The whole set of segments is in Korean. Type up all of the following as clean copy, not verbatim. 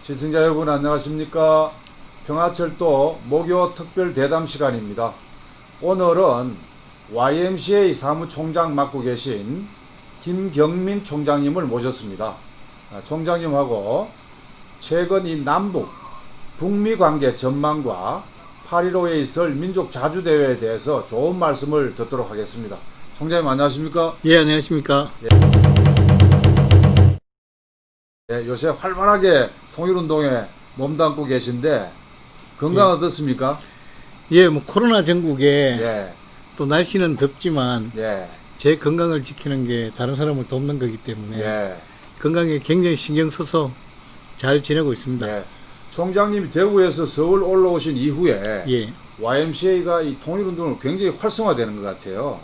시청자 여러분 안녕하십니까. 평화철도 목요 특별 대담 시간입니다. 오늘은 YMCA 사무총장 맡고 계신 김경민 총장님을 모셨습니다. 총장님하고 최근 이 남북 북미 관계 전망과 8.15에 있을 민족 자주대회에 대해서 좋은 말씀을 듣도록 하겠습니다. 총장님 안녕하십니까? 예, 안녕하십니까? 예, 요새 활발하게 통일운동에 몸담고 계신데 건강 어떻습니까? 예, 뭐 코로나 전국에 예, 또 날씨는 덥지만 예, 제 건강을 지키는 게 다른 사람을 돕는 거기 때문에 예, 건강에 굉장히 신경 써서 잘 지내고 있습니다. 예. 총장님이 대구에서 서울 올라오신 이후에 예, YMCA가 이 통일운동을 굉장히 활성화되는 것 같아요.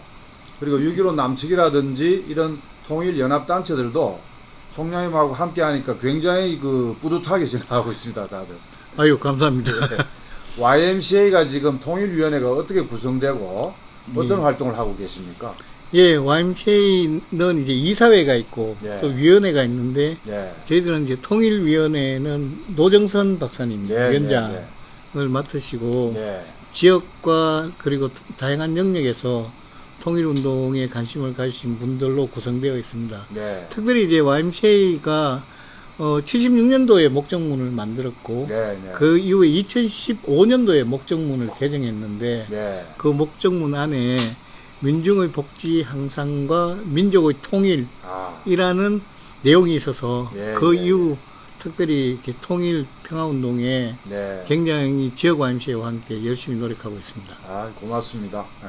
그리고 6.15 남측이라든지 이런 통일연합단체들도 총장님하고 함께 하니까 굉장히 뿌듯하게 생각하고 있습니다, 다들. 아유, 감사합니다. YMCA가 지금 통일위원회가 어떻게 구성되고 어떤 예. 활동을 하고 계십니까? 예, YMCA는 이제 이사회가 있고 예. 또 위원회가 있는데 예, 저희들은 이제 통일위원회는 노정선 박사님 예, 위원장을 예, 맡으시고 예, 지역과 그리고 다양한 영역에서 통일운동에 관심을 가지신 분들로 구성되어 있습니다. 네, 특별히 이제 YMCA가 76년도에 목적문을 만들었고 네, 네, 그 이후에 2015년도에 목적문을 개정했는데 네, 그 목적문 안에 민중의 복지 향상과 민족의 통일이라는 내용이 있어서 예, 그 예, 이후 특별히 이렇게 통일 평화운동에 네. 굉장히 지역 YMCA와 함께 열심히 노력하고 있습니다. 아, 고맙습니다. 예.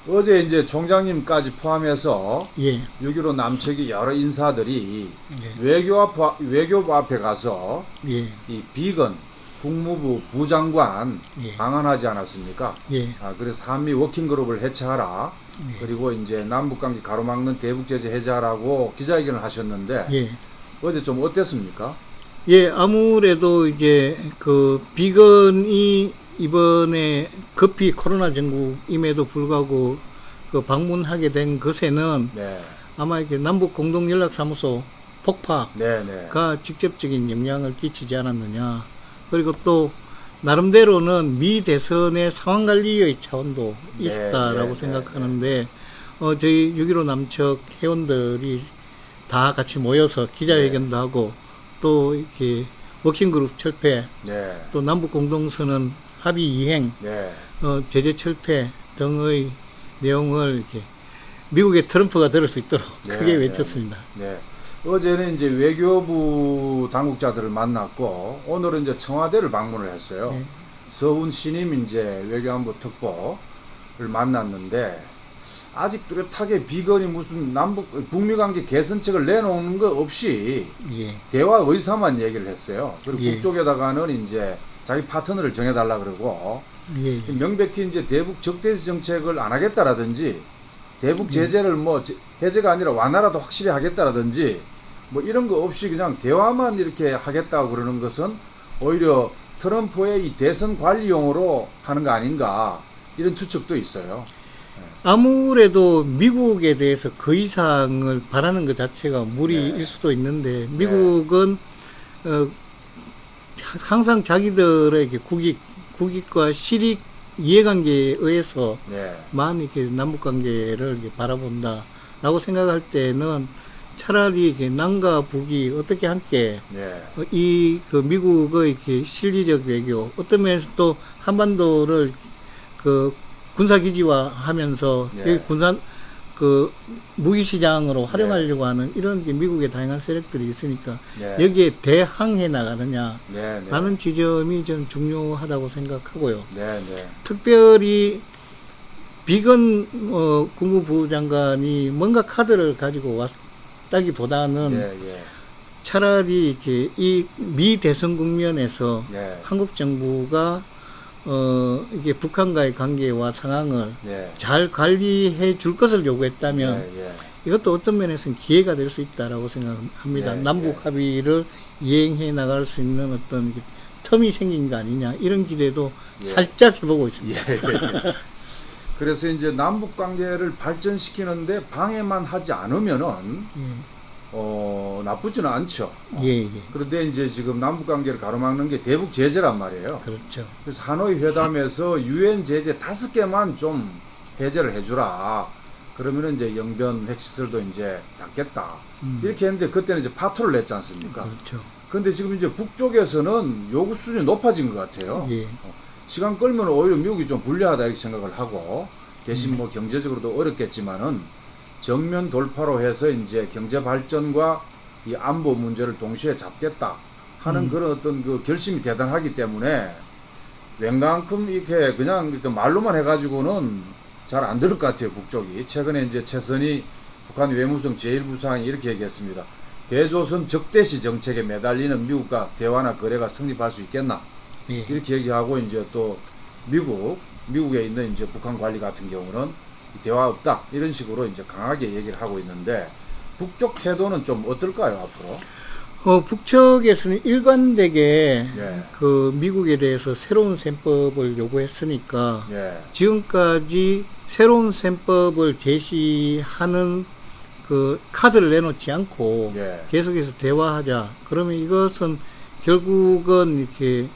어제 이제 총장님까지 포함해서 예, 6.15 남측의 여러 인사들이 예, 외교부 앞에 가서 예, 이 비건 국무부 부장관 예, 방한하지 않았습니까? 예, 그래서 한미 워킹그룹을 해체하라. 예. 그리고 이제 남북관계 가로막는 대북제재 해제하라고 기자회견을 하셨는데 예. 어제 좀 어땠습니까? 예, 아무래도 이제 그 비건이 이번에 급히 코로나 전국임에도 불구하고 그 방문하게 된 것에는 네, 아마 이렇게 남북 공동연락사무소 폭파가 네, 네, 직접적인 영향을 끼치지 않았느냐. 그리고 또 나름대로는 미 대선의 상황 관리의 차원도 네, 있었다라고 네, 생각하는데 저희 6.15 남측 회원들이 다 같이 모여서 기자회견도 하고 또 이렇게 워킹그룹 철폐 네, 또 남북 공동선언 합의 이행 네, 제재 철폐 등의 내용을 이렇게 미국의 트럼프가 들을 수 있도록 네, 크게 네. 외쳤습니다. 네. 어제는 이제 외교부 당국자들을 만났고 오늘은 이제 청와대를 방문을 했어요. 네. 서훈 신임 이제 외교안보 특보를 만났는데 아직 뚜렷하게 비건이 무슨 북미 관계 개선책을 내놓는 거 없이 예, 대화 의사만 얘기를 했어요. 그리고 예. 북쪽에다가는 이제 자기 파트너를 정해달라 그러고 예, 예. 명백히 이제 대북 적대시 정책을 안 하겠다라든지 대북 제재를 뭐 해제가 아니라 완화라도 확실히 하겠다라든지 뭐 이런 거 없이 그냥 대화만 이렇게 하겠다고 그러는 것은 오히려 트럼프의 이 대선 관리용으로 하는 거 아닌가 이런 추측도 있어요. 아무래도 미국에 대해서 그 이상을 바라는 것 자체가 무리일 네. 수도 있는데 미국은 항상 자기들의 국익과 실익 이해관계에 의해서 네, 만 이렇게 남북 관계를 이렇게 바라본다라고 생각할 때는 차라리 이렇게 남과 북이 어떻게 함께 네, 그 미국의 이렇게 실리적 외교 어떤 면에서 또 한반도를 그 군사기지화 하면서 네. 여기 그 무기시장으로 활용하려고 하는 이런 게 미국의 다양한 세력들이 있으니까 네, 여기에 대항해 나가느냐 네, 네, 라는 지점이 좀 중요하다고 생각하고요. 네, 네, 특별히 비건 국무부 장관이 뭔가 카드를 가지고 왔다기보다는 네, 네, 차라리 이렇게 이 미 대선 국면에서 네, 한국 정부가 이게 북한과의 관계와 상황을 네, 잘 관리해 줄 것을 요구했다면 네, 이것도 어떤 면에서는 기회가 될 수 있다라고 생각합니다. 네, 남북 네. 합의를 이행해 나갈 수 있는 어떤 텀이 생긴 거 아니냐 이런 기대도 예. 살짝 해보고 있습니다. 예, 예. 그래서 이제 남북 관계를 발전시키는데 방해만 하지 않으면은 예. 나쁘지는 않죠. 예, 예. 그런데 이제 지금 남북 관계를 가로막는 게 대북 제재란 말이에요. 그렇죠. 그래서 하노이 회담에서 유엔 제재 5개만 좀 해제를 해주라. 그러면은 이제 영변 핵시설도 이제 닫겠다. 이렇게 했는데 그때는 이제 파토를 냈지 않습니까? 그렇죠. 근데 지금 이제 북쪽에서는 요구 수준이 높아진 것 같아요. 예. 시간 끌면 오히려 미국이 좀 불리하다 이렇게 생각을 하고 대신 뭐 경제적으로도 어렵겠지만은 정면 돌파로 해서 이제 경제 발전과 이 안보 문제를 동시에 잡겠다 하는 그런 어떤 그 결심이 대단하기 때문에 웬만큼 이렇게 그냥 이렇게 말로만 해가지고는 잘 안 들을 것 같아요, 북쪽이. 최근에 이제 최선희 북한 외무성 제1부상이 이렇게 얘기했습니다. 대조선 적대시 정책에 매달리는 미국과 대화나 거래가 성립할 수 있겠나? 예. 이렇게 얘기하고 이제 또 미국에 있는 이제 북한 관리 같은 경우는 대화 없다 이런 식으로 이제 강하게 얘기를 하고 있는데 북쪽 태도는 좀 어떨까요 앞으로? 북측에서는 일관되게 예. 그 미국에 대해서 새로운 셈법을 요구했으니까 예, 지금까지 새로운 셈법을 제시하는 그 카드를 내놓지 않고 예, 계속해서 대화하자. 그러면 이것은 결국은 이렇게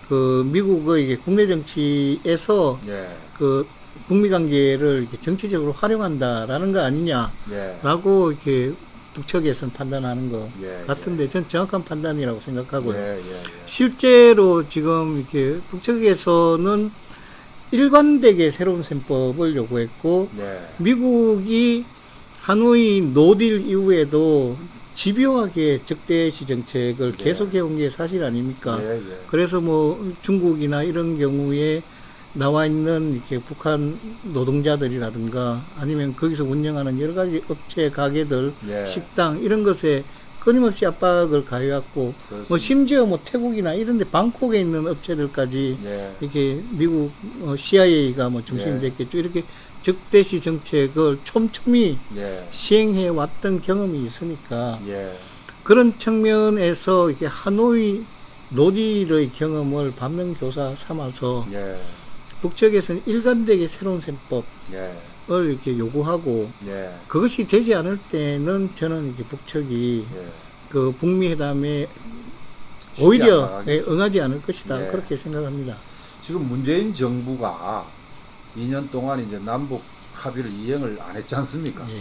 그 미국의 이게 국내 정치에서 예, 그 북미 관계를 이렇게 정치적으로 활용한다라는 거 아니냐라고 예, 이렇게 북측에서는 판단하는 것 예, 같은데 전 정확한 판단이라고 생각하고요. 예, 예, 실제로 지금 이렇게 북측에서는 일관되게 새로운 셈법을 요구했고 예, 미국이 하노이 노딜 이후에도 집요하게 적대시 정책을 네. 계속해온 게 사실 아닙니까? 예, 예, 그래서 뭐 중국이나 이런 경우에 나와 있는 이렇게 북한 노동자들이라든가 아니면 거기서 운영하는 여러 가지 업체, 가게들, 예. 식당 이런 것에 끊임없이 압박을 가해왔고 그렇습니다. 뭐 심지어 뭐 태국이나 이런 데 방콕에 있는 업체들까지 예, 이렇게 미국 CIA가 뭐 중심이 예. 됐겠죠. 이렇게 적대시 정책을 촘촘히 예, 시행해 왔던 경험이 있으니까 예, 그런 측면에서 이렇게 하노이 노딜의 경험을 반면교사 삼아서 예, 북측에서는 일관되게 새로운 셈법을 예, 이렇게 요구하고 예, 그것이 되지 않을 때는 저는 이렇게 북측이 예. 그 북미 회담에 쉽게 오히려 안 나가겠죠. 응하지 않을 것이다. 예. 그렇게 생각합니다. 지금 문재인 정부가 2년 동안 이제 남북 합의를 이행을 안 했지 않습니까? 예.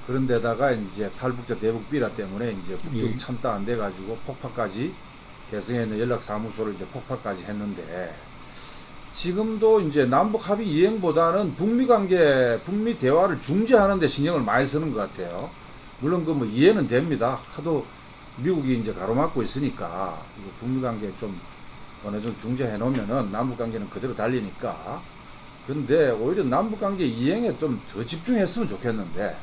그런데다가 이제 탈북자 대북 비라 때문에 이제 북쪽이 예. 참다 안 돼가지고 폭파까지 개성에 있는 연락사무소를 이제 폭파까지 했는데 지금도 이제 남북 합의 이행보다는 북미 관계, 북미 대화를 중재하는 데 신경을 많이 쓰는 것 같아요. 물론 그 뭐 이해는 됩니다. 하도 미국이 이제 가로막고 있으니까 이거 북미 관계 좀 어느 정도 중재해 놓으면은 남북 관계는 그대로 달리니까. 그런데 오히려 남북 관계 이행에 좀 더 집중했으면 좋겠는데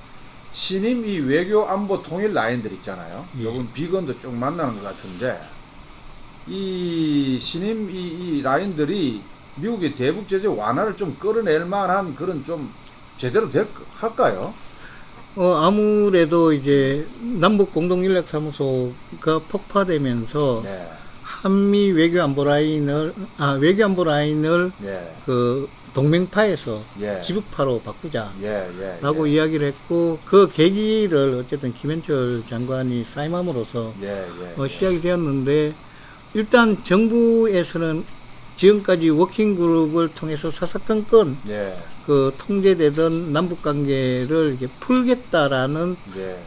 신임 이 외교 안보 통일 라인들 있잖아요. 예. 요건 비건도 쭉 만나는 것 같은데 이 신임 이 라인들이 미국의 대북 제재 완화를 좀 끌어낼 만한 그런 좀 제대로 할까요? 아무래도 이제 남북 공동연락사무소가 폭파되면서 네, 한미 외교안보 라인을 예, 그 동맹파에서 예, 지북파로 바꾸자. 예, 예, 라고 예, 이야기를 했고 그 계기를 어쨌든 김현철 장관이 사임함으로써 예, 예, 시작이 되었는데 일단 정부에서는 지금까지 워킹그룹을 통해서 사사건건 예, 그 통제되던 남북 관계를 이렇게 풀겠다라는 예,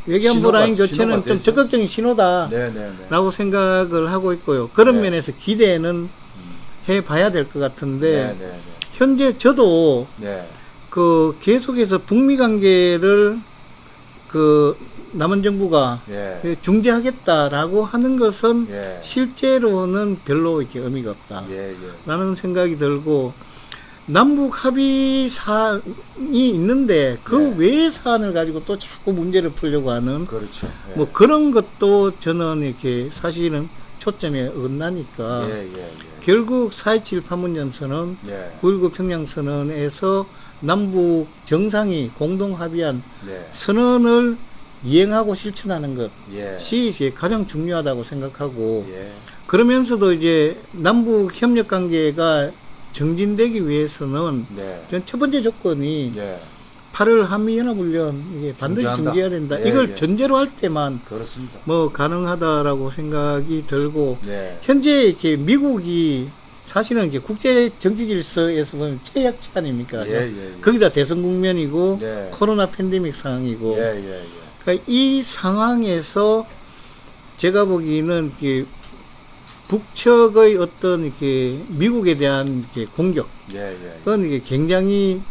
외교안보 라인 교체는 좀 되죠? 적극적인 신호다라고 네, 네, 네. 생각을 하고 있고요. 그런 네. 면에서 기대는 해봐야 될 것 같은데 네, 네, 현재 저도 네, 그 계속해서 북미 관계를 그 남은 정부가 예, 중재하겠다라고 하는 것은 예, 실제로는 별로 이렇게 의미가 없다. 예, 예, 라는 생각이 들고 남북 합의 사안이 있는데 그 네. 외의 사안을 가지고 또 자꾸 문제를 풀려고 하는 그렇죠. 예. 뭐 그런 것도 저는 이렇게 사실은 초점에 어긋나니까 예, 예, 예, 결국 4.27 판문점선언, 예, 9.19 평양선언에서 남북 정상이 공동 합의한 네, 선언을 이행하고 실천하는 예, 것이 이제 가장 중요하다고 생각하고 예, 그러면서도 이제 남북 협력 관계가 정진되기 위해서는 네, 전 첫 번째 조건이 예, 8월 한미연합훈련 이게 반드시 중지한다. 중지해야 된다. 예, 이걸 예. 전제로 할 때만 그렇습니다. 뭐 가능하다라고 생각이 들고 네. 현재 이렇게 미국이 사실은 이게 국제 정치 질서에서 보면 최약체 아닙니까? 예, 예, 예. 거기다 대선 국면이고 네. 코로나 팬데믹 상황이고 예, 예, 예. 그러니까 이 상황에서 제가 보기에는 이게 북측의 어떤 이렇게 미국에 대한 이렇게 공격, 예, 예. 그건 이게 굉장히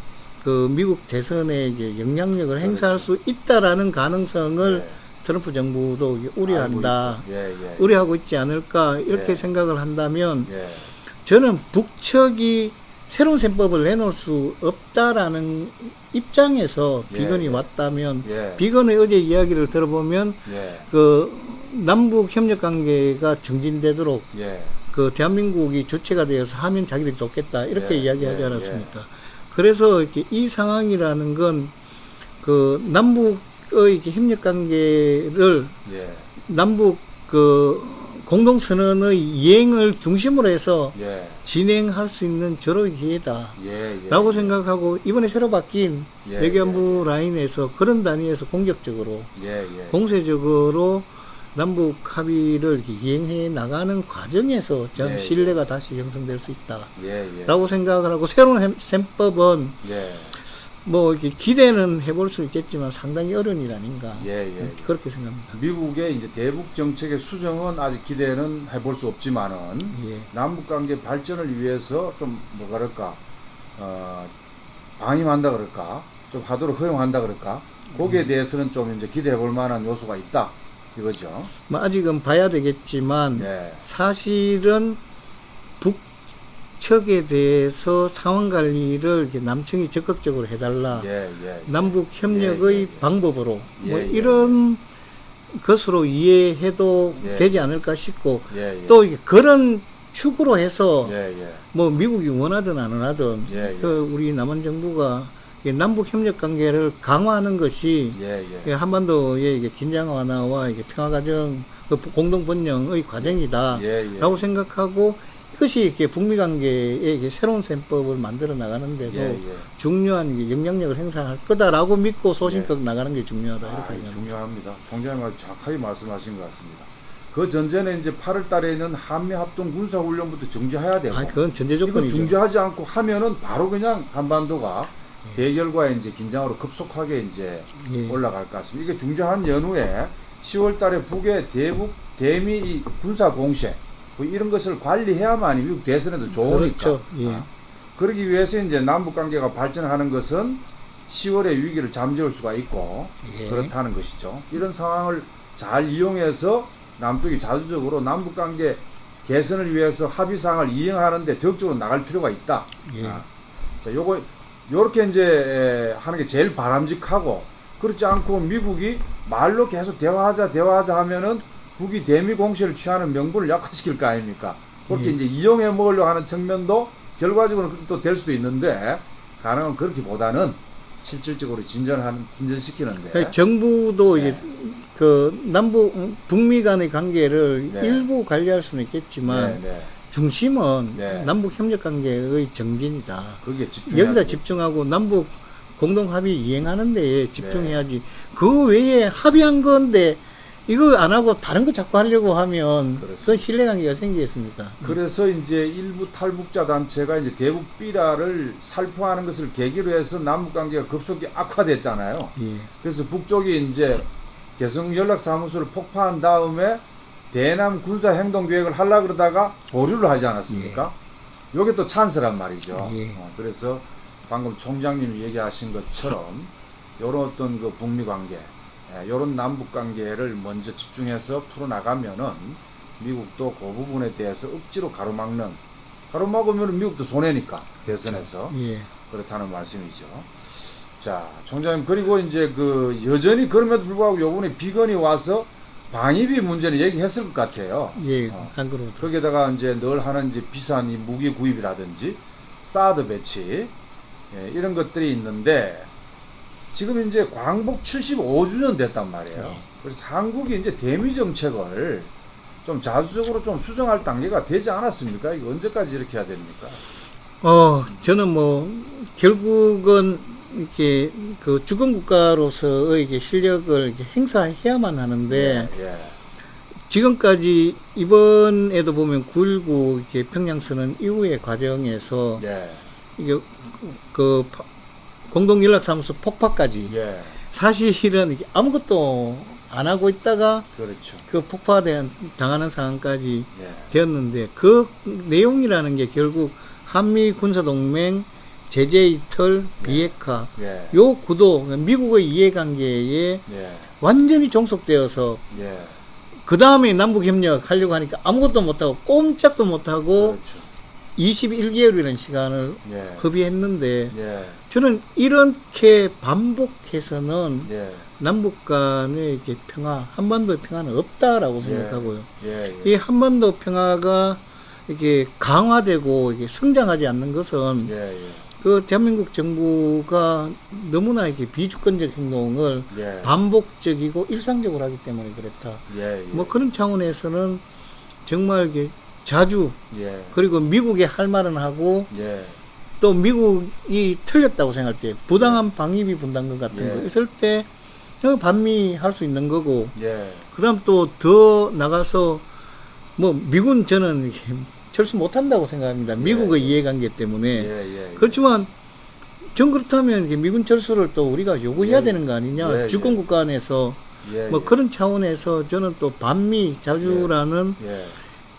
그 미국 대선에 이게 영향력을 행사할 수 있다라는 가능성을 예. 트럼프 정부도 이게 우려한다, 알고 있고. 예, 예. 우려하고 있지 않을까 이렇게 예. 생각을 한다면 예. 저는 북측이 새로운 셈법을 내놓을 수 없다라는 입장에서 예, 비건이 예. 왔다면 예. 비건의 어제 이야기를 들어보면 예. 그 남북 협력 관계가 정진되도록 예. 그 대한민국이 주체가 되어서 하면 자기들이 좋겠다 이렇게 예, 이야기하지 예, 않았습니까? 그래서 이렇게 이 상황이라는 건 그 남북의 이렇게 협력 관계를 예. 남북 그 공동선언의 이행을 중심으로 해서 예. 진행할 수 있는 절호의 기회다. 예. 예. 라고 생각하고 이번에 새로 바뀐 예, 외교안보 라인에서 그런 단위에서 공격적으로 예, 예. 공세적으로 남북 합의를 이렇게 이행해 나가는 과정에서 전 예, 신뢰가 다시 형성될 수 있다. 예, 예. 라고 생각을 하고 새로운 셈법은 예. 뭐 이렇게 기대는 해볼 수 있겠지만 상당히 어려운 일 아닌가. 예, 예. 그렇게 생각합니다. 미국의 이제 대북 정책의 수정은 아직 기대는 해볼 수 없지만은 예. 남북 관계 발전을 위해서 좀 뭐가 그럴까 방임한다 그럴까 좀 하도록 허용한다 그럴까 거기에 대해서는 좀 이제 기대해 볼 만한 요소가 있다 이거죠. 뭐 아직은 봐야 되겠지만 예. 사실은 북측에 대해서 상황 관리를 이렇게 남측이 적극적으로 해달라. 예, 예. 남북 협력의 예, 예. 방법으로 예, 뭐 예, 이런 것으로 이해해도 예. 되지 않을까 싶고 예, 예. 또 이게 그런 축으로 해서 예, 예. 뭐 미국이 원하든 안 원하든 예, 예. 그 우리 남한 정부가 이 남북 협력 관계를 강화하는 것이 예, 이 예. 한반도의 이게 긴장 완화와 이게 평화 과정 그 공동 번영의 과정이다라고 예, 예. 생각하고 이것이 이렇게 북미 관계에 이게 새로운 셈법을 만들어 나가는데도 예, 예. 중요한 이게 영향력을 행사할 거다라고 믿고 소신껏 나가는 게 중요하다 이렇게 생각합니다. 중요합니다. 총장님 아주 정확하게 말씀하신 것 같습니다. 그 전제는 이제 8월 달에는 한미 합동 군사 훈련부터 중지해야 되고 그건 전제 이거 조건이죠. 중지하지 않고 하면은 바로 그냥 한반도가 대결과 이제 긴장으로 급속하게 이제 예. 올라갈 것 같습니다. 이게 중지한 연후에 10월 달에 북의 대북 대미 이 군사 공세 뭐 이런 것을 관리해야만이 미국 대선에도 좋으니까. 그렇죠. 예. 그러기 위해서 이제 남북 관계가 발전하는 것은 10월의 위기를 잠재울 수가 있고 예. 그렇다는 것이죠. 이런 상황을 잘 이용해서 남쪽이 자주적으로 남북 관계 개선을 위해서 합의 사항을 이행하는데 적극적으로 나갈 필요가 있다. 예. 자, 요렇게 이제 하는 게 제일 바람직하고 그렇지 않고 미국이 말로 계속 대화하자 하면은 북이 대미 공세를 취하는 명분을 약화시킬 거 아닙니까? 그렇게 예. 이제 이용해 먹으려고 하는 측면도 결과적으로는 그렇게 또 될 수도 있는데 가능한 그렇게보다는 실질적으로 진전시키는데 그러니까 정부도 네. 이제 그 남북 북미 간의 관계를 네. 일부 관리할 수는 있겠지만 네, 네. 중심은 네. 남북 협력 관계의 정진이다. 거기에 집중해야 여기다 되고. 집중하고 남북 공동 합의 이행하는 데에 집중해야지. 네. 그 외에 합의한 건데 이거 안 하고 다른 거 자꾸 하려고 하면 그렇습니다. 그건 신뢰관계가 생기겠습니까? 그래서 이제 일부 탈북자 단체가 이제 대북 비라를 살포하는 것을 계기로 해서 남북 관계가 급속히 악화됐잖아요. 예. 그래서 북쪽이 이제 개성 연락사무소를 폭파한 다음에 대남 군사 행동 계획을 하려고 그러다가 보류를 하지 않았습니까? 요게 또 찬스란 말이죠. 예. 그래서 방금 총장님이 얘기하신 것처럼 요런 어떤 그 북미 관계, 요런 남북 관계를 먼저 집중해서 풀어나가면은 미국도 그 부분에 대해서 억지로 가로막으면 미국도 손해니까 대선에서 예. 그렇다는 말씀이죠. 자, 총장님 그리고 이제 그 여전히 그럼에도 불구하고 요번에 비건이 와서 방위비 문제는 얘기했을 것 같아요. 예. 안 그러고. 거기에다가 이제 늘 하는 이제 비싼 이 무기 구입이라든지 사드 배치 이런 것들이 있는데 지금 이제 광복 75주년 됐단 말이에요. 네. 그래서 한국이 이제 대미 정책을 좀 자주적으로 좀 수정할 단계가 되지 않았습니까? 이거 언제까지 이렇게 해야 됩니까? 저는 뭐 결국은 이렇게 그 주권 국가로서의 이게 실력을 이렇게 행사해야만 하는데 예, 예. 지금까지 이번에도 보면 9.19 이렇게 평양선언 이후의 과정에서 예, 이게 그 공동연락사무소 폭파까지 예. 사실은 이게 아무것도 안 하고 있다가 그렇죠. 그 폭파된 당하는 상황까지 예, 되었는데 그 내용이라는 게 결국 한미 군사동맹 제재 이탈 비핵화 예, 요 구도 미국의 이해관계에 예, 완전히 종속되어서 예. 그 다음에 남북협력 하려고 하니까 아무것도 못하고 꼼짝도 못하고 그렇죠. 21개월이라는 시간을 예, 허비했는데 예, 저는 이렇게 반복해서는 예, 남북 간의 이렇게 평화, 한반도의 평화는 없다라고 생각하고요. 예, 이 한반도 평화가 이게 강화되고 이게 성장하지 않는 것은 예, 예, 그 대한민국 정부가 너무나 이렇게 비주권적 행동을 예, 반복적이고 일상적으로 하기 때문에 그렇다. 예, 예, 뭐 그런 차원에서는 정말 이게 자주 예, 그리고 미국에 할 말은 하고 예, 또 미국이 틀렸다고 생각할 때 부당한 방위비 분담금 같은 예. 거 있을 때 반미할 수 있는 거고 예, 그다음 또 더 나가서 뭐 미군 저는 이렇게 철수 못한다고 생각합니다. 미국의 이해관계 때문에 예, 예. 그렇지만 전 그렇다면 이게 미군 철수를 또 우리가 요구해야 예. 되는 거 아니냐 예, 주권 예. 국가 안에서 예, 뭐 예. 그런 차원에서 저는 또 반미 자주라는 예,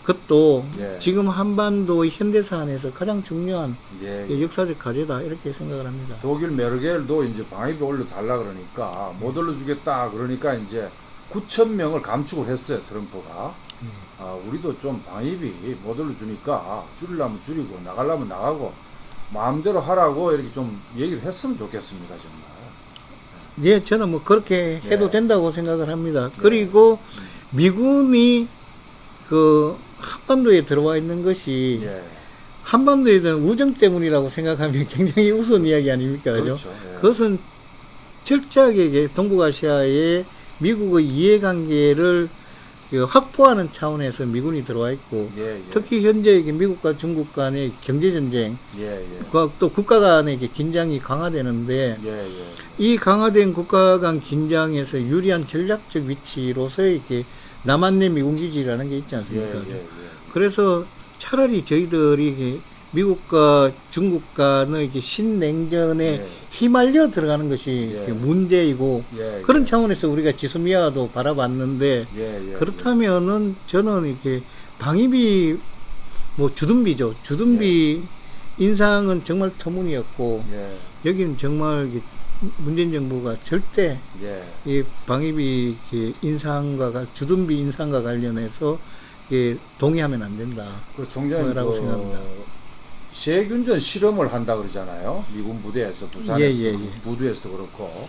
것도 예. 지금 한반도의 현대사 안에서 가장 중요한 예, 예. 역사적 과제다 이렇게 생각을 합니다. 독일 메르겔도 이제 방위비 올려달라 그러니까 못 올려주겠다 그러니까 이제 9천 명을 감축을 했어요 트럼프가. 아, 우리도 좀 방위비 못 올려주니까 줄이려면 줄이고 나가려면 나가고 마음대로 하라고 이렇게 좀 얘기를 했으면 좋겠습니다 정말. 예, 저는 뭐 그렇게 해도 예. 된다고 생각을 합니다. 그리고 미군이 그 한반도에 들어와 있는 것이 예, 한반도에 대한 우정 때문이라고 생각하면 굉장히 우스운 이야기 아닙니까? 그죠? 그렇죠. 예. 그것은 철저하게 이게 동북아시아의 미국의 이해관계를 그 확보하는 차원에서 미군이 들어와 있고 예, 예. 특히 현재 이게 미국과 중국 간의 경제전쟁 예, 예. 또 국가 간의 이게 긴장이 강화되는데 예, 예. 이 강화된 국가 간 긴장에서 유리한 전략적 위치로서의 이렇게 남한내 미군 기지라는 게 있지 예, 않습니까? 예, 예. 그래서 차라리 저희들이 이게 미국과 중국 간의 이게 신냉전에 예. 휘말려 들어가는 것이 예. 이렇게 문제이고 예, 그런 예. 차원에서 우리가 지소미아도 바라봤는데 예, 예. 그렇다면은 저는 이렇게 방위비 뭐 주둔비죠. 주둔비 인상은 정말 터무니없고 예, 여기는 정말 이게 문재인 정부가 절대 예. 이 방위비 인상과 주둔비 인상과 관련해서 동의하면 안 된다. 그 총장님 라고 생각합니다. 세균전 실험을 한다 그러잖아요. 미군 부대에서 부산에서 예, 예, 예. 부두에서도 그렇고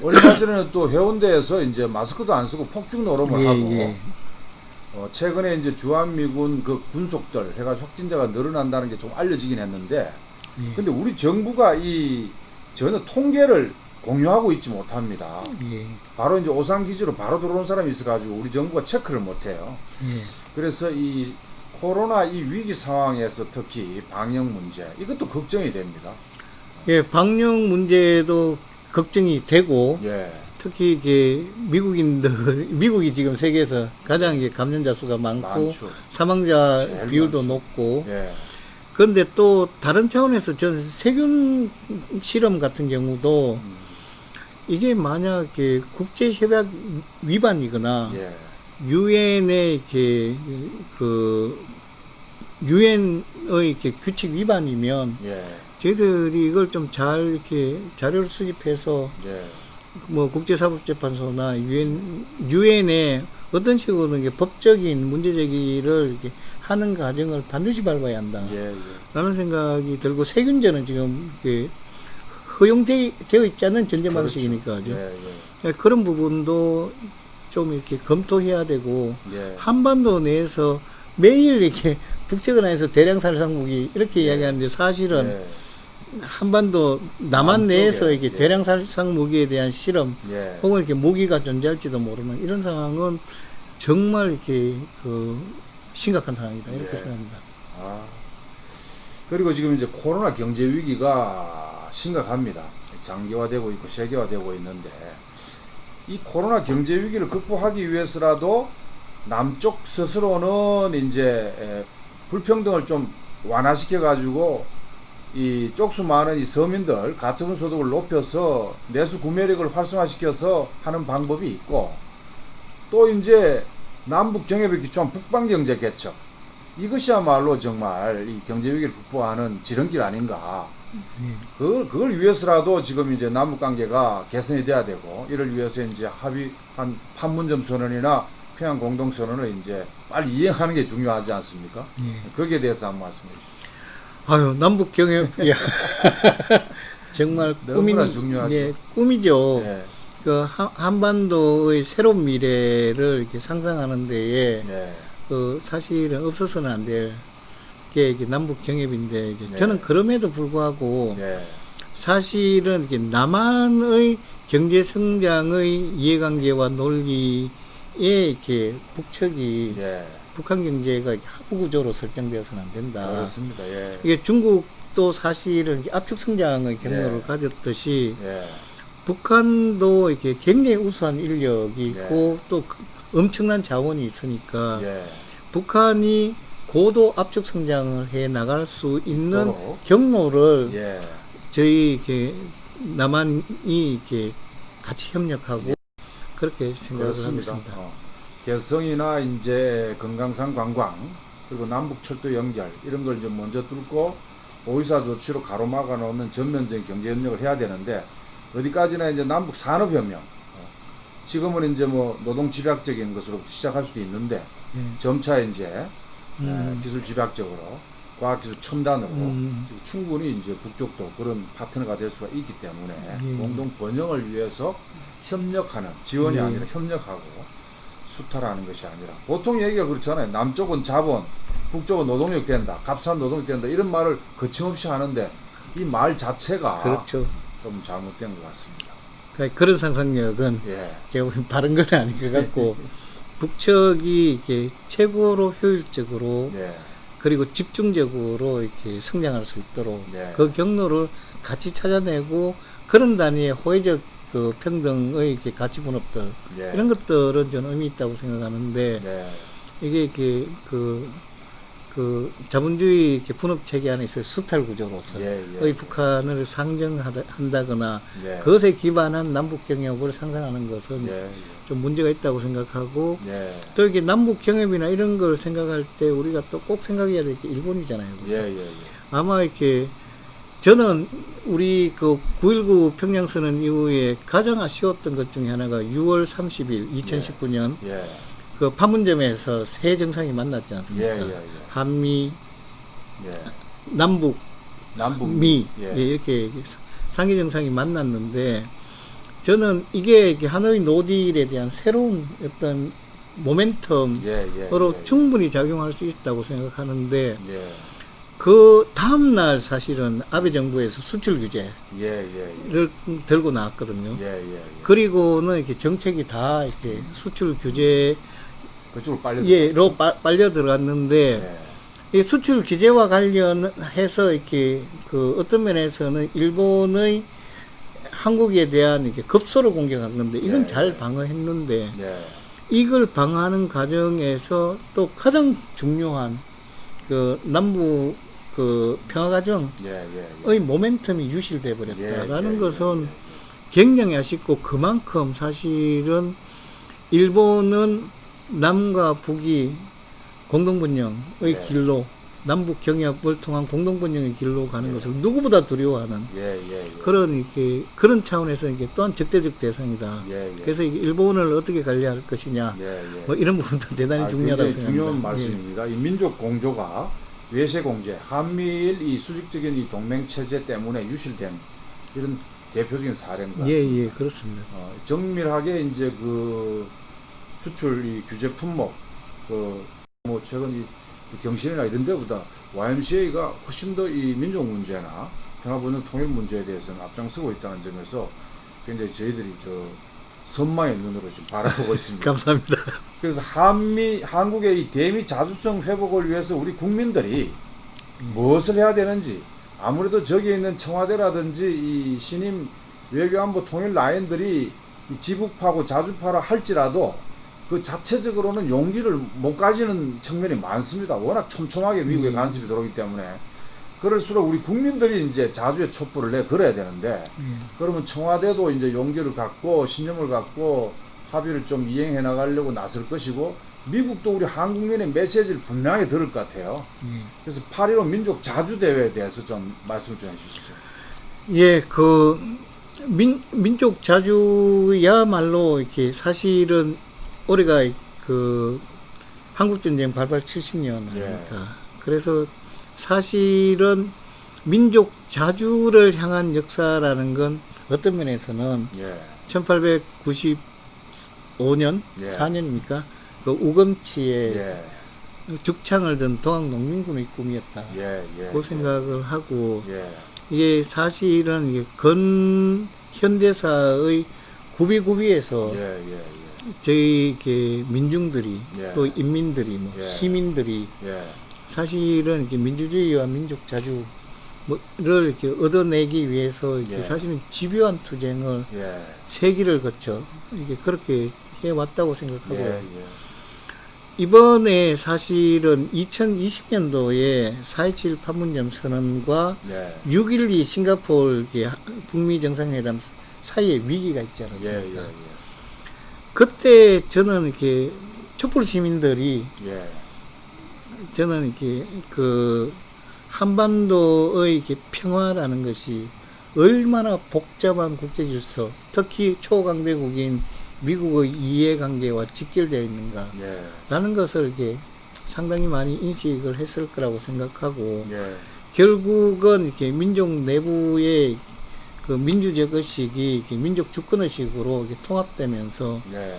얼마 전에는 또 해운대에서 이제 마스크도 안 쓰고 폭죽 노름을 예, 하고 예. 최근에 이제 주한미군 그 군속들 해가지고 확진자가 늘어난다는 게 좀 알려지긴 했는데 예. 근데 우리 정부가 이 전혀 통계를 공유하고 있지 못합니다. 예. 바로 이제 오산 기지로 바로 들어오는 사람이 있어가지고 우리 정부가 체크를 못해요. 예. 그래서 이 코로나 이 위기 상황에서 특히 방역 문제 이것도 걱정이 됩니다. 예, 방역 문제도 걱정이 되고 예, 특히 이게 미국이 지금 세계에서 가장 이게 감염자 수가 많고 많죠. 사망자 제일 비율도 많죠. 높고 예, 그런데 또 다른 차원에서 전 세균 실험 같은 경우도 이게 만약 이렇게 국제 협약 위반이거나 예, 유엔의 이렇게 유엔의 이렇게 규칙 위반이면 예, 저희들이 이걸 좀 잘 이렇게 자료를 수집해서 예, 뭐 국제사법재판소나 유엔에 어떤 식으로 이게 법적인 문제 제기를 이렇게 하는 과정을 반드시 밟아야 한다. 예, 라는 생각이 들고 세균제는 지금 허용되어 있지 않은 전제 방식이니까 그렇죠. 죠 예, 그런 부분도 좀 이렇게 검토해야 되고 예, 한반도 내에서 매일 이렇게 북측은하에서 대량 살상 무기 이렇게 예. 이야기하는데 사실은 예, 한반도 남한 남쪽에, 내에서 이렇게 예. 대량 살상 무기에 대한 실험 예, 혹은 이렇게 무기가 존재할지도 모르는 이런 상황은 정말 이렇게 심각한 상황이다 이렇게 예. 생각합니다. 아, 그리고 지금 이제 코로나 경제 위기가 심각합니다. 장기화되고 있고 세계화되고 있는데 이 코로나 경제 위기를 극복하기 위해서라도 남쪽 스스로는 이제 불평등을 좀 완화시켜 가지고 이 쪽수 많은 이 서민들 가처분 소득을 높여서 내수 구매력을 활성화시켜서 하는 방법이 있고 또 이제 남북 경협에 기초한 북방 경제 개척 이것이야말로 정말 이 경제 위기를 극복하는 지름길 아닌가. 그걸 위해서라도 지금 이제 남북 관계가 개선이 돼야 되고 이를 위해서 이제 합의한 판문점 선언이나 평양 공동 선언을 이제 빨리 이행하는 게 중요하지 않습니까? 거기에 대해서 한번 말씀해 주시죠. 아유, 남북 경협, 야. 정말 너무나 중요하죠. 예, 꿈이죠. 예. 그 한반도의 새로운 미래를 이렇게 상상하는 데에 예. 그 사실은 없어서는 안 될 게 이게 남북 경협인데 이제 네. 저는 그럼에도 불구하고 예. 사실은 이게 남한의 경제 성장의 이해관계와 논리에 이렇게 북측이 예. 북한 경제가 하부 구조로 설정되어서는 안 된다. 그렇습니다. 예. 이게 중국도 사실은 압축 성장의 경로를 예. 가졌듯이 예. 북한도 이렇게 굉장히 우수한 인력이 있고 예. 또 엄청난 자원이 있으니까 예. 북한이 고도 압축 성장을 해 나갈 수 있는 있도록. 경로를 예. 저희 이렇게 남한이 이렇게 같이 협력하고 그렇게 생각을 하고 그렇습니다. 있습니다. 개성이나 이제 금강산 관광 그리고 남북 철도 연결 이런 걸 좀 먼저 뚫고 오이사 조치로 가로막아 놓는 전면적인 경제 협력을 해야 되는데 어디까지나 이제 남북 산업 협력 지금은 이제 뭐 노동 집약적인 것으로 시작할 수도 있는데 점차 이제 기술 집약적으로 과학기술 첨단으로 충분히 이제 북쪽도 그런 파트너가 될 수가 있기 때문에 공동 번영을 위해서 협력하는 지원이 아니라 협력하고 수탈하는 것이 아니라 보통 얘기가 그렇잖아요. 남쪽은 자본, 북쪽은 노동력 된다, 값싼 노동력 된다 이런 말을 거침없이 하는데 이 말 자체가 그렇죠. 좀 잘못된 것 같습니다. 그러니까 그런 상상력은 예. 제가 보기엔 바른 건 아닌 것 같고 북측이 이렇게 최고로 효율적으로 예. 그리고 집중적으로 이렇게 성장할 수 있도록 예. 그 경로를 같이 찾아내고 그런 단위의 호혜적 그 평등의 이렇게 가치 분업들 예. 이런 것들은 저는 의미 있다고 생각하는데 예. 이게 이렇게 그 자본주의 이렇게 분업 체계 안에 있어 수탈 구조로서 예. 의 북한을 상정한다거나 예. 그것에 기반한 남북 경협을 상상하는 것은 예. 좀 문제가 있다고 생각하고 예. 또 이게 남북 경협이나 이런 걸 생각할 때 우리가 또 꼭 생각해야 될 게 일본이잖아요. 예. 예. 아마 이렇게 저는 우리 그 9.19 평양선언 이후에 가장 아쉬웠던 것 중에 하나가 6월 30일 2019년 예. 그 판문점에서 새 정상이 만났지 않습니까? 예. 예. 한미, 예. 남북, 미 예. 예, 이렇게 상계 정상이 만났는데 저는 이게 하노이 노딜에 대한 새로운 어떤 모멘텀으로 예. 예. 충분히 작용할 수 있다고 생각하는데 예. 그 다음날 사실은 아베 정부에서 수출 규제를 예. 예. 들고 나왔거든요. 예. 예. 그리고는 이렇게 정책이 다 이렇게 수출 규제 그쪽으로 빨려 예로 빨려 들어갔는데 예. 이 수출 규제와 관련해서 이렇게 그 어떤 면에서는 일본의 한국에 대한 이렇게 급소를 공격한 건데 이건 예. 잘 방어했는데 예. 이걸 방어하는 과정에서 또 가장 중요한 그 남북 그 평화 과정의 예. 모멘텀이 유실돼 버렸다라는 예. 것은 굉장히 아쉽고 그만큼 사실은 일본은 남과 북이 공동번영의 예. 길로 남북 경협을 통한 공동번영의 길로 가는 예. 것을 누구보다 두려워하는 예. 그런 차원에서 이게 또한 적대적 대상이다. 예. 그래서 이게 일본을 어떻게 관리할 것이냐, 예. 뭐 이런 부분도 대단히 중요하다고 굉장히 생각합니다. 중요한 말씀입니다. 이 민족 공조가 외세 공제, 한미일 이 수직적인 이 동맹 체제 때문에 유실된 이런 대표적인 사례인 것 같습니다. 예, 그렇습니다. 정밀하게 이제 그 수출 이 규제 품목, 뭐 최근 이 경신이나 이런 데보다 YMCA가 훨씬 더 이 민족 문제나 평화번영 통일 문제에 대해서는 앞장서고 있다는 점에서 굉장히 저희들이 선망의 눈으로 지금 바라보고 있습니다. 감사합니다. 그래서 한국의 이 대미 자주성 회복을 위해서 우리 국민들이 무엇을 해야 되는지 아무래도 저기에 있는 청와대라든지 이 신임 외교안보 통일 라인들이 지북파고 자주파라 할지라도 그 자체적으로는 용기를 못 가지는 측면이 많습니다. 워낙 촘촘하게 미국에 간섭이 들어오기 때문에. 그럴수록 우리 국민들이 이제 자주의 촛불을 내 걸어야 되는데, 그러면 청와대도 이제 용기를 갖고 신념을 갖고 합의를 좀 이행해 나가려고 나설 것이고, 미국도 우리 한국민의 메시지를 분명히 들을 것 같아요. 그래서 8.15 민족 자주대회에 대해서 좀 말씀을 좀 해주시죠. 예, 그 민족 자주야말로 이렇게 사실은 올해가 그 한국전쟁 발발 70년 아닙니까? 예. 그래서 사실은 민족 자주를 향한 역사라는 건 어떤 면에서는 예. 1895년 예. 4년입니까? 그 우금치에 예. 죽창을 든 동학농민군의 꿈이었다. 예. 예. 그 생각을 하고 예. 이게 사실은 이게 근현대사의 구비구비에서 예. 예. 저희 이렇게 민중들이 예. 또 인민들이 뭐 예. 시민들이 예. 사실은 이렇게 민주주의와 민족 자주를 이렇게 얻어내기 위해서 이렇게 예. 사실은 집요한 투쟁을 예. 세기를 거쳐 이게 그렇게 해왔다고 생각하고요. 예. 이번에 사실은 2020년도에 4.27 판문점 선언과 예. 6.12 싱가포르 북미 정상회담 사이에 위기가 있지 않았습니까? 예. 예. 그때 저는 이렇게 촛불 시민들이 예. 저는 이렇게 그 한반도의 이렇게 평화라는 것이 얼마나 복잡한 국제 질서, 특히 초강대국인 미국의 이해관계와 직결되어 있는가 예. 라는 것을 이렇게 상당히 많이 인식을 했을 거라고 생각하고, 예. 결국은 이렇게 민족 내부의 그 민주적 의식이 이렇게 민족 주권 의식으로 이렇게 통합되면서 예.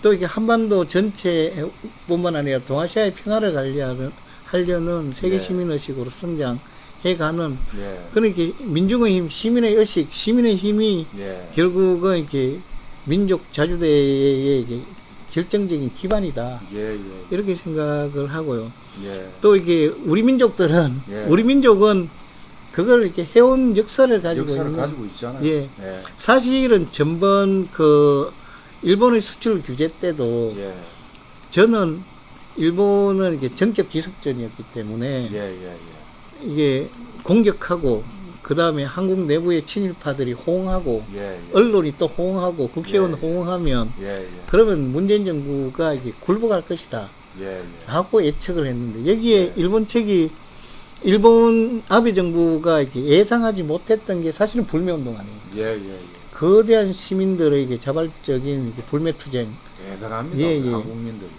또 이게 한반도 전체뿐만 아니라 동아시아의 평화를 하려는 세계 네. 시민 의식으로 성장해가는 예. 그런 이렇게 민중의 힘, 시민의 의식, 시민의 힘이 예. 결국은 이렇게 민족 자주대의 이게 결정적인 기반이다. 예. 예. 이렇게 생각을 하고요. 예. 또 이게 우리 민족들은 예. 우리 민족은 그걸 이렇게 해온 역사를 가지고 역사를 있는 가지고 있잖아요. 예. 예. 사실은 전번 그 일본의 수출 규제 때도 예. 저는 일본은 이게 전격 기습전이었기 때문에 예. 예. 이게 공격하고 그 다음에 한국 내부의 친일파들이 호응하고 예. 예. 언론이 또 호응하고 국회의원 예. 호응하면 예. 예. 그러면 문재인 정부가 이게 굴복할 것이다 예. 예. 라고 예측을 했는데 여기에 예. 일본 측이 일본 아베 정부가 이렇게 예상하지 못했던 게 사실은 불매운동 아니에요. 예. 예. 거대한 시민들에게 자발적인 이렇게 불매투쟁. 대단합니다. 예, 우리 예. 한국민들이.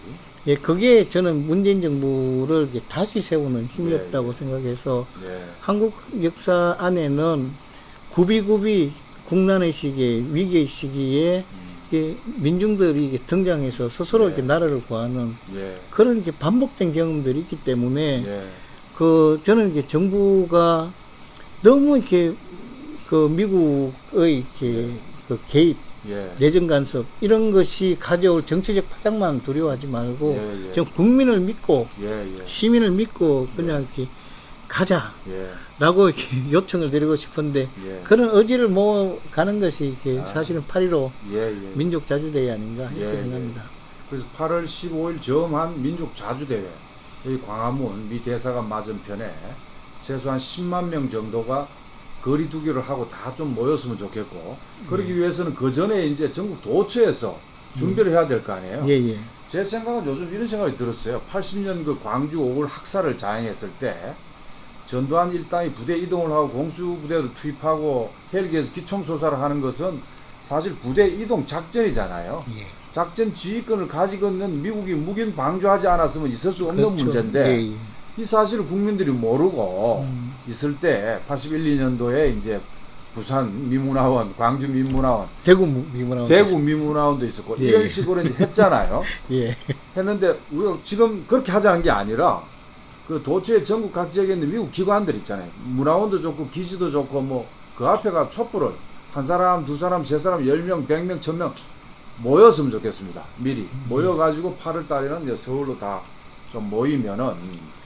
예, 그게 저는 문재인 정부를 이렇게 다시 세우는 힘이었다고 예, 예. 생각해서 예. 한국 역사 안에는 구비구비 국난의 시기에, 위기의 시기에 이게 민중들이 이게 등장해서 스스로 예. 이렇게 나라를 구하는 예. 그런 이렇게 반복된 경험들이 있기 때문에 예. 그 저는 이게 정부가 너무 이렇게 그 미국의 이렇게 그 개입, 예. 내정 간섭 이런 것이 가져올 정치적 파장만 두려워하지 말고 예, 예. 좀 국민을 믿고 예. 예. 시민을 믿고 그냥 이렇게 가자라고 예. 이렇게 요청을 드리고 싶은데 예. 그런 의지를 모아가는 것이 이렇게 아. 사실은 8.15 예. 예. 민족 자주대회 아닌가 이렇게 예, 생각합니다. 그래서 8월 15일 저음한 민족 자주대회 여기 광화문 미 대사관 맞은편에 최소한 10만 명 정도가 거리두기를 하고 다 좀 모였으면 좋겠고 그러기 위해서는 그 전에 이제 전국 도처에서 준비를 해야 될 거 아니에요. 예, 예. 제 생각은 요즘 이런 생각이 들었어요. 80년 그 광주 5월 학살을 자행했을 때 전두환 일당이 부대 이동을 하고 공수부대를 투입하고 헬기에서 기총소사를 하는 것은 사실 부대 이동 작전이잖아요. 예. 작전 지휘권을 가지고 있는 미국이 무기를 방조하지 않았으면 있을 수 없는 그렇죠. 문제인데 예, 예. 이 사실을 국민들이 모르고 있을 때 81, 2년도에 이제 부산 미문화원, 광주 미문화원, 대구 미문화원 대구 미문화원도 있었고 예. 이런 식으로 이제 했잖아요. 예. 했는데 우리가 지금 그렇게 하자는 게 아니라 그 도처에 전국 각 지역에 있는 미국 기관들 있잖아요. 문화원도 좋고 기지도 좋고 뭐 그 앞에가 촛불을 한 사람, 두 사람, 세 사람, 10명, 100명, 1000명 모였으면 좋겠습니다. 미리 모여가지고 8월 달에는 이제 서울로 다 좀 모이면은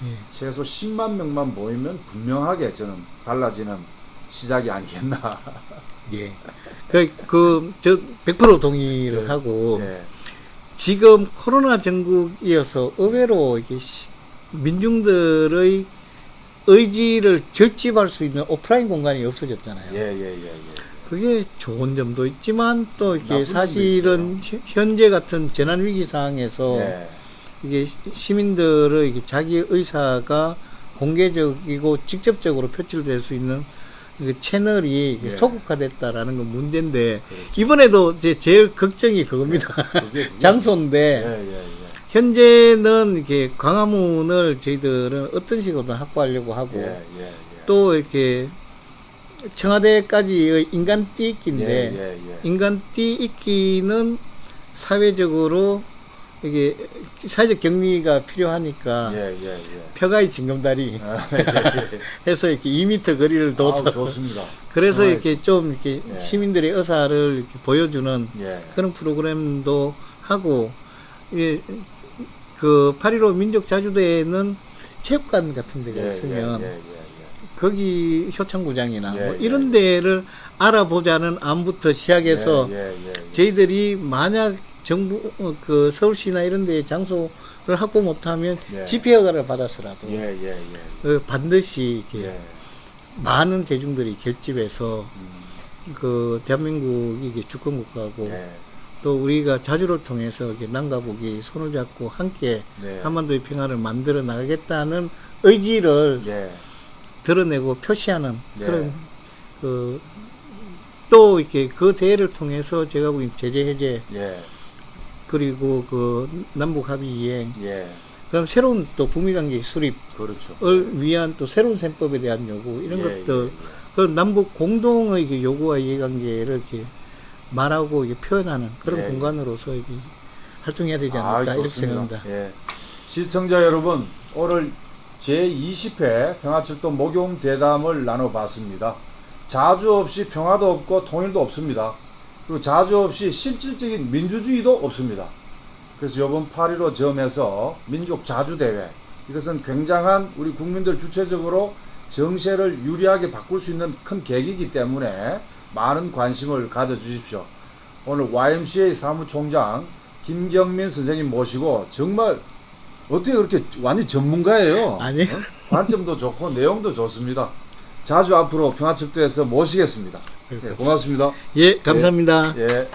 예. 최소 10만 명만 모이면 분명하게 저는 달라지는 시작이 아니겠나. 예. 저 100% 동의를 하고 예. 지금 코로나 전국이어서 의외로 이게 민중들의 의지를 결집할 수 있는 오프라인 공간이 없어졌잖아요. 예. 그게 좋은 점도 있지만 또 이렇게 나쁜 점도 사실은 현재 같은 재난 위기 상황에서 예. 이게 시민들의 이게 자기 의사가 공개적이고 직접적으로 표출될 수 있는 그 채널이 예. 소극화됐다라는 건 문제인데 그렇죠. 이번에도 이제 제일 걱정이 그겁니다. 그게 장소인데 예. 현재는 이렇게 광화문을 저희들은 어떤 식으로든 확보하려고 하고 예. 또 이렇게 청와대까지의 인간 띠익기인데 예. 인간 띠익기는 사회적으로 이게 사회적 격리가 필요하니까 예. 펴가이 징검다리 해서 이렇게 2m 거리를 둬서 아, 좋습니다. 그래서 아, 이렇게 좀 이렇게 예. 시민들의 의사를 이렇게 보여주는 예. 그런 프로그램도 하고 이게 그 8.15 민족자주대에는 체육관 같은 데가 있으면 거기 효창구장이나 예, 뭐 예, 이런 데를 알아보자는 안부터 시작해서 저희들이 만약 정부 그 서울시나 이런 데에 장소를 확보 못하면 예. 집회 허가를 받아서라도 예. 반드시 이렇게 예. 많은 대중들이 결집해서 그 대한민국이 이게 주권국가고 예. 또 우리가 자주를 통해서 이렇게 남과북이 손을 잡고 함께 네. 한반도의 평화를 만들어 나가겠다는 의지를 예. 드러내고 표시하는 네. 그런 또 이렇게 그 대회를 통해서 제가 보기엔 제재 해제 예. 그리고 그 남북 합의 이행 예. 그다음 새로운 또 북미 관계 수립을 그렇죠. 위한 또 새로운 셈법에 대한 요구 이런 예, 것들 그 남북 공동의 그 요구와 이해관계를 이렇게 말하고 이게 표현하는 그런 예, 공간으로서 이게 활동해야 되지 아, 않을까 이렇게 좋습니다. 생각합니다. 예. 시청자 여러분, 오늘 제20회 평화철도 목용 대담을 나눠봤습니다. 자주 없이 평화도 없고 통일도 없습니다. 그리고 자주 없이 실질적인 민주주의도 없습니다. 그래서 이번 8.15 점에서 민족 자주대회, 이것은 굉장한 우리 국민들 주체적으로 정세를 유리하게 바꿀 수 있는 큰 계기이기 때문에 많은 관심을 가져주십시오. 오늘 YMCA 사무총장 김경민 선생님 모시고 정말 어떻게 그렇게 완전 전문가예요? 아니요. 관점도 좋고 내용도 좋습니다. 자주 앞으로 평화철도에서 모시겠습니다. 예, 고맙습니다. 예, 감사합니다. 예.